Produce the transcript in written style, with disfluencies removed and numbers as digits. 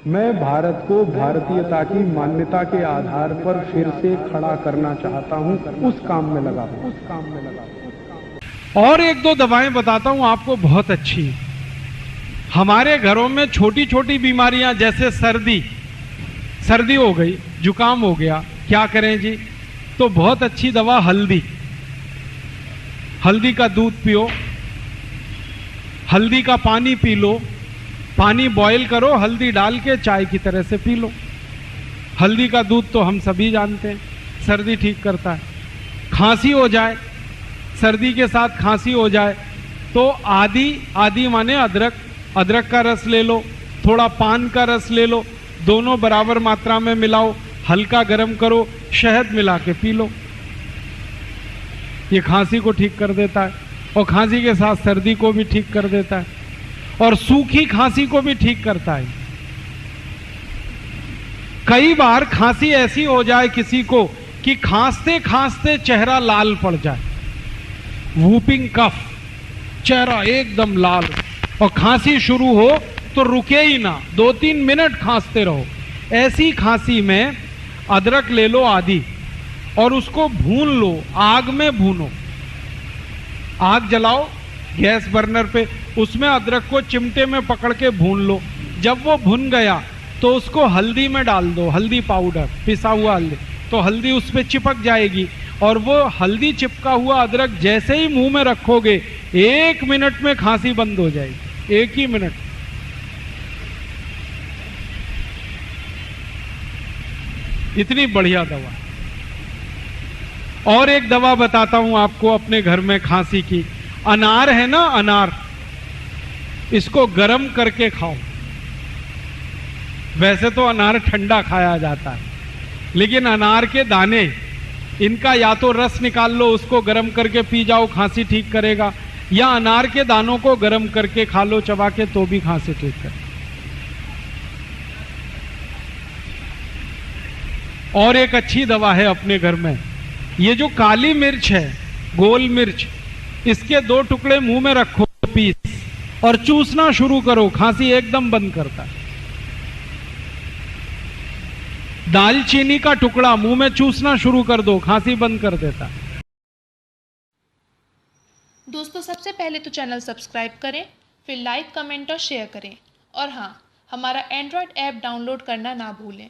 मैं भारत को भारतीयता की मान्यता के आधार पर फिर से खड़ा करना चाहता हूं, उस काम में लगा हूं। और एक दो दवाएं बताता हूं आपको, बहुत अच्छी। हमारे घरों में छोटी छोटी बीमारियां, जैसे सर्दी हो गई, जुकाम हो गया, क्या करें जी? तो बहुत अच्छी दवा हल्दी का दूध पियो, हल्दी का पानी पी लो, पानी बॉईल करो, हल्दी डाल के चाय की तरह से पी लो। हल्दी का दूध तो हम सभी जानते हैं, सर्दी ठीक करता है। खांसी हो जाए, सर्दी के साथ खांसी हो जाए, तो आदि माने अदरक का रस ले लो, थोड़ा पान का रस ले लो, दोनों बराबर मात्रा में मिलाओ, हल्का गर्म करो, शहद मिला के पी लो। ये खांसी को ठीक कर देता है, और खांसी के साथ सर्दी को भी ठीक कर देता है, और सूखी खांसी को भी ठीक करता है। कई बार खांसी ऐसी हो जाए किसी को कि खांसते खांसते चेहरा लाल पड़ जाए, वूपिंग कफ, चेहरा एकदम लाल, और खांसी शुरू हो तो रुके ही ना, 2-3 मिनट खांसते रहो। ऐसी खांसी में अदरक ले लो आदि, और उसको भून लो, आग में भूनो। आग जलाओ गैस बर्नर पे, उसमें अदरक को चिमटे में पकड़ के भून लो। जब वो भुन गया तो उसको हल्दी में डाल दो, हल्दी पाउडर, पिसा हुआ हल्दी, तो हल्दी उस पर चिपक जाएगी, और वो हल्दी चिपका हुआ अदरक जैसे ही मुंह में रखोगे, 1 मिनट में खांसी बंद हो जाएगी, 1 ही मिनट। इतनी बढ़िया दवा। और एक दवा बताता हूं आपको अपने घर में खांसी की। अनार है ना, अनार, इसको गर्म करके खाओ। वैसे तो अनार ठंडा खाया जाता है, लेकिन अनार के दाने, इनका या तो रस निकाल लो, उसको गर्म करके पी जाओ, खांसी ठीक करेगा, या अनार के दानों को गर्म करके खा लो चबा के, तो भी खांसी ठीक करे। और एक अच्छी दवा है अपने घर में, ये जो काली मिर्च है, गोल मिर्च, इसके 2 टुकड़े मुंह में रखो पीस, और चूसना शुरू करो, खांसी एकदम बंद करता है। दालचीनी का टुकड़ा मुंह में चूसना शुरू कर दो, खांसी बंद कर देता है। दोस्तों, सबसे पहले तो चैनल सब्सक्राइब करें, फिर लाइक, कमेंट और शेयर करें, और हाँ, हमारा एंड्रॉयड ऐप डाउनलोड करना ना भूलें।